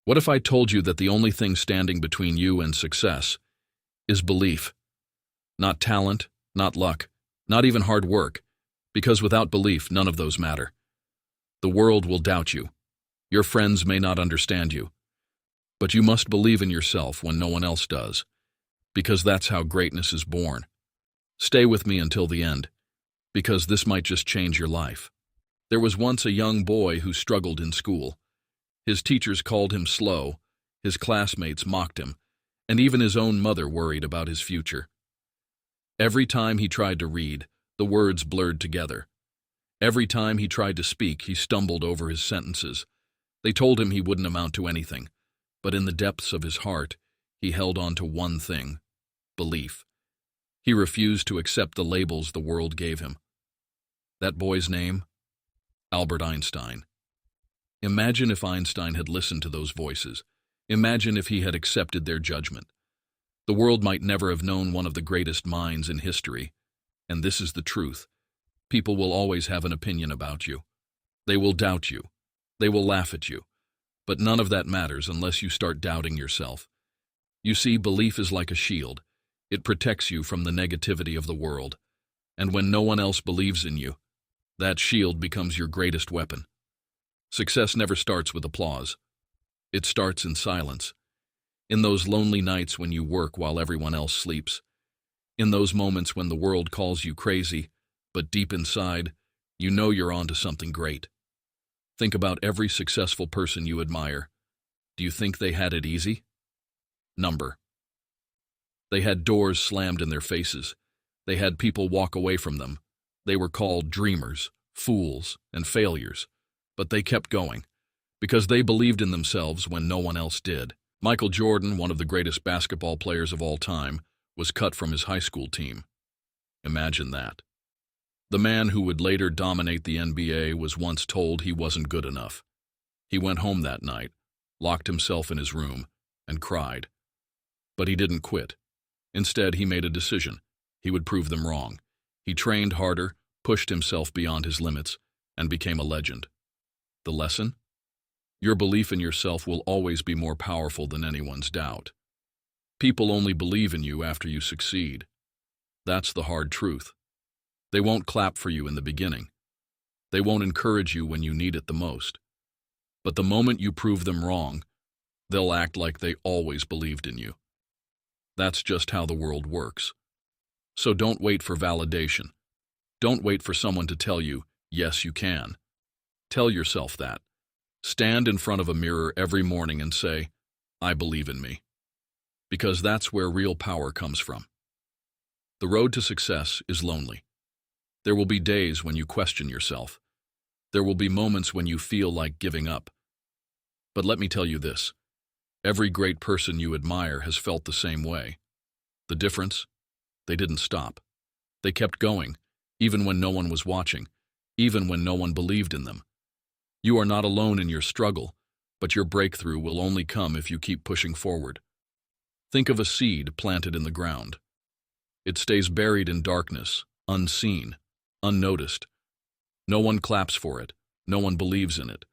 What if I told you that the only thing standing between you and success is belief? Not talent, not luck, not even hard work, because without belief, none of those matter. The world will doubt you. Your friends may not understand you. But you must believe in yourself when no one else does, because that's how greatness is born. Stay with me until the end, because this might just change your life. There was once a young boy who struggled in school. His teachers called him slow, his classmates mocked him, and even his own mother worried about his future. Every time he tried to read, the words blurred together. Every time he tried to speak, he stumbled over his sentences. They told him he wouldn't amount to anything, but in the depths of his heart, he held on to one thing: belief. He refused to accept the labels the world gave him. That boy's name? Albert Einstein. Imagine if Einstein had listened to those voices. Imagine if he had accepted their judgment. The world might never have known one of the greatest minds in history. And this is the truth. People will always have an opinion about you. They will doubt you. They will laugh at you. But none of that matters unless you start doubting yourself. You see, belief is like a shield. It protects you from the negativity of the world. And when no one else believes in you, that shield becomes your greatest weapon. Success never starts with applause. It starts in silence. In those lonely nights when you work while everyone else sleeps. In those moments when the world calls you crazy, but deep inside, you know you're onto something great. Think about every successful person you admire. Do you think they had it easy? Number. They had doors slammed in their faces. They had people walk away from them. They were called dreamers, fools, and failures. But they kept going, because they believed in themselves when no one else did. Michael Jordan, one of the greatest basketball players of all time, was cut from his high school team. Imagine that. The man who would later dominate the NBA was once told he wasn't good enough. He went home that night, locked himself in his room, and cried. But he didn't quit. Instead, he made a decision. He would prove them wrong. He trained harder, pushed himself beyond his limits, and became a legend. The lesson? Your belief in yourself will always be more powerful than anyone's doubt. People only believe in you after you succeed. That's the hard truth. They won't clap for you in the beginning. They won't encourage you when you need it the most. But the moment you prove them wrong, they'll act like they always believed in you. That's just how the world works. So don't wait for validation. Don't wait for someone to tell you, yes, you can. Tell yourself that. Stand in front of a mirror every morning and say, I believe in me. Because that's where real power comes from. The road to success is lonely. There will be days when you question yourself. There will be moments when you feel like giving up. But let me tell you this. Every great person you admire has felt the same way. The difference? They didn't stop. They kept going, even when no one was watching, even when no one believed in them. You are not alone in your struggle, but your breakthrough will only come if you keep pushing forward. Think of a seed planted in the ground. It stays buried in darkness, unseen, unnoticed. No one claps for it, no one believes in it.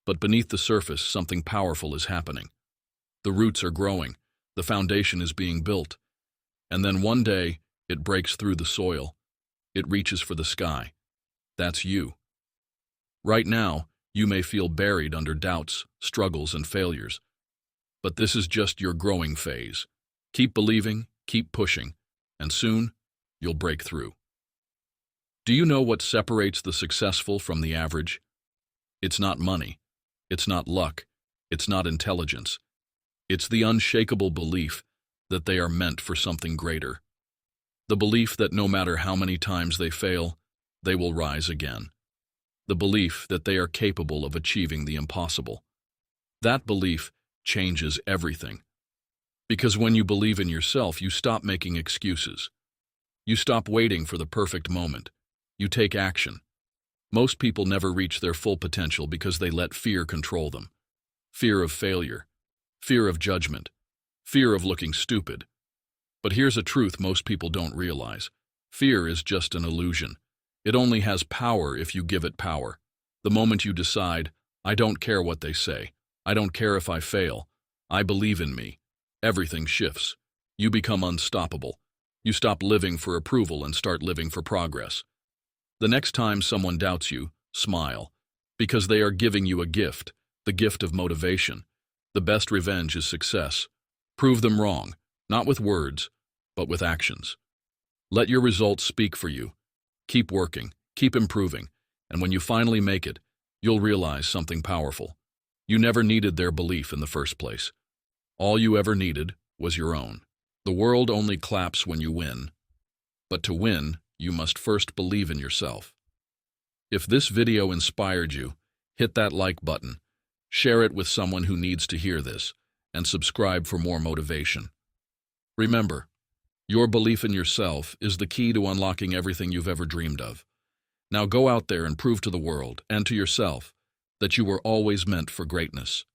But beneath the surface, something powerful is happening. The roots are growing, the foundation is being built. And then one day, it breaks through the soil. It reaches for the sky. That's you. Right now, you may feel buried under doubts, struggles, and failures. But this is just your growing phase. Keep believing, keep pushing, and soon, you'll break through. Do you know what separates the successful from the average? It's not money. It's not luck. It's not intelligence. It's the unshakable belief that they are meant for something greater. The belief that no matter how many times they fail, they will rise again. The belief that they are capable of achieving the impossible. That belief changes everything. Because when you believe in yourself, you stop making excuses. You stop waiting for the perfect moment. You take action. Most people never reach their full potential because they let fear control them. Fear of failure. Fear of judgment. Fear of looking stupid. But here's a truth most people don't realize. Fear is just an illusion. It only has power if you give it power. The moment you decide, I don't care what they say, I don't care if I fail. I believe in me. Everything shifts. You become unstoppable. You stop living for approval and start living for progress. The next time someone doubts you, smile, because they are giving you a gift, the gift of motivation. The best revenge is success. Prove them wrong, not with words, but with actions. Let your results speak for you. Keep working, keep improving, and when you finally make it, you'll realize something powerful. You never needed their belief in the first place. All you ever needed was your own. The world only claps when you win. But to win, you must first believe in yourself. If this video inspired you, hit that like button, share it with someone who needs to hear this, and subscribe for more motivation. Remember, your belief in yourself is the key to unlocking everything you've ever dreamed of. Now go out there and prove to the world and to yourself that you were always meant for greatness.